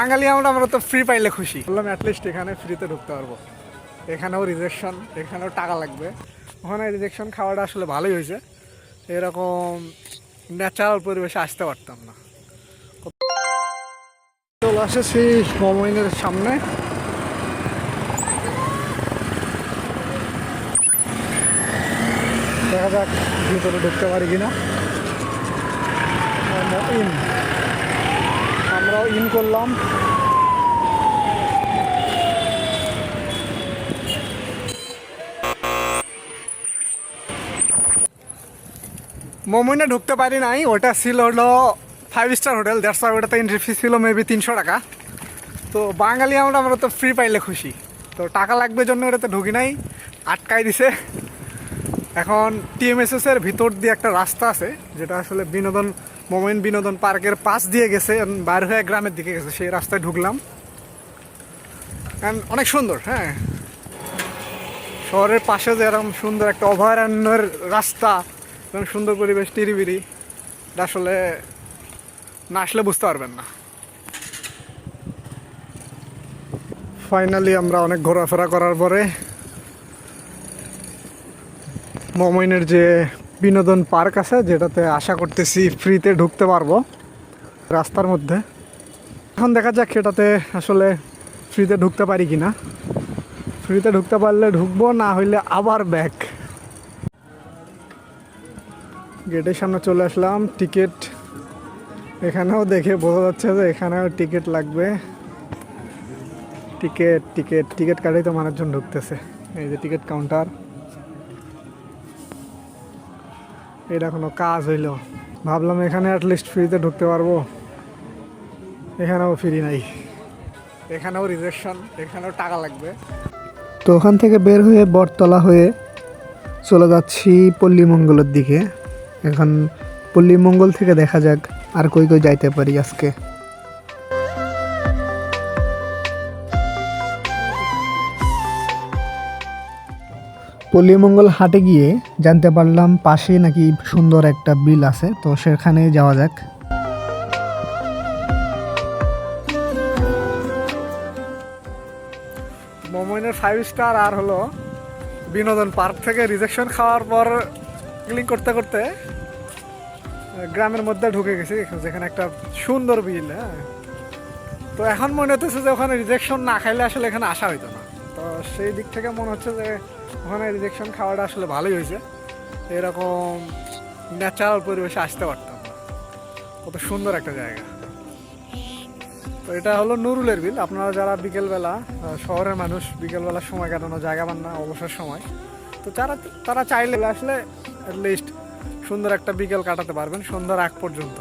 বাঙালি আমরা তো ফ্রি পাইলে খুশি। বললাম অ্যাটলিস্ট এখানে ফ্রিতে ঢুকতে পারবো। এখানেও রিজেকশন, এখানেও টাকা লাগবে। ওখানে রিজেকশন খাওয়াটা আসলে ভালোই হয়েছে। এরকম ন্যাচারাল পরিবেশে আসতে পারতাম না। চলে আসেছি মোমোইনের সামনে। দেখা যাক ভিতরে ঢুকতে পারি কিনা। ইন আমরাও ইন করলাম। মোমোইনে ঢুকতে পারি নাই, ওটা ছিল হলো 5 স্টার হোটেল। দ্যাটস ওয়াই ওটাতে এন্ট্রি ফি ছিল মেবি 300 টাকা। তো বাঙালি আমরা তো ফ্রি পাইলে খুশি। তো টাকা লাগবে জন্য ওটাতে ঢুকি নাই, আটকাই দিছে। এখন টিএমএসএস এর ভিতর দিয়ে একটা রাস্তা আছে, যেটা আসলে মোমোইন বিনোদন পার্কের পাশ দিয়ে গেছে, বাইর হয়ে গ্রামের দিকে গেছে। সেই রাস্তায় ঢুকলাম। অনেক সুন্দর। হ্যাঁ, শহরের পাশে যে এরকম সুন্দর একটা অভয়ারণ্যের রাস্তা এবং সুন্দর পরিবেশ, টিরিবিরি, এটা আসলে না আসলে বুঝতে পারবেন না। ফাইনালি আমরা অনেক ঘোরাফেরা করার পরে মোমোইনের যে বিনোদন পার্ক আছে, যেটাতে আশা করতেছি ফ্রিতে ঢুকতে পারবো রাস্তার মধ্যে। এখন দেখা যাক এটাতে আসলে ফ্রিতে ঢুকতে পারি কিনা। ফ্রিতে ঢুকতে পারলে ঢুকবো, না হইলে আবার ব্যাক। গেটের সামনে চলে আসলাম। টিকিট এখানেও দেখে বোঝা যাচ্ছে যে এখানেও টিকিট লাগবে। টিকিট টিকিট টিকিট কাটাই তো মানুষজন ঢুকতেছে। এই যে টিকিট কাউন্টার, এটা কোনো কাজ হইল। ভাবলাম এখানে অ্যাটলিস্ট ফ্রিতে ঢুকতে পারবো, এখানেও ফ্রি নাই, এখানেও রিজেকশন, এখানেও টাকা লাগবে। তো ওখান থেকে বের হয়ে বটতলা হয়ে চলে যাচ্ছি পল্লীমঙ্গলের দিকে। এখন পল্লীমঙ্গল থেকে দেখা যাক আর কই কই যাইতে পারি আজকে। পল্লীমঙ্গল হাটে গিয়ে জানতে পারলাম পাশে নাকি সুন্দর একটা বিল আছে, তো সেখানে যাওয়া যাক। মোমোইনের 5 স্টার আর হলো বিনোদন পার্ক থেকে রিজেকশন খাওয়ার পর ক্লিন করতে করতে গ্রামের মধ্যে ঢুকে গেছি, যেখানে একটা সুন্দর বিল। হ্যাঁ, তো এখন মনে হচ্ছে যে ওখানে রিজেকশন না খাইলে আসলে এখানে আসা হইতো না। তো সেই দিক থেকে মনে হচ্ছে যে ওখানে রিজেকশন খাওয়াটা আসলে ভালোই হয়েছে। এরকম ন্যাচারাল পরিবেশে আসতে পারতাম না। কত সুন্দর একটা জায়গা। তো এটা হলো নুরুলের বিল। আপনারা যারা বিকেলবেলা, শহরের মানুষ বিকেলবেলা সময় কাটানো জায়গা পান না, অবসর সময়, তো তারা চাইলে আসলে অ্যাটলিস্ট সুন্দর একটা বিকেল কাটাতে পারবেন সন্ধ্যার আগ পর্যন্ত।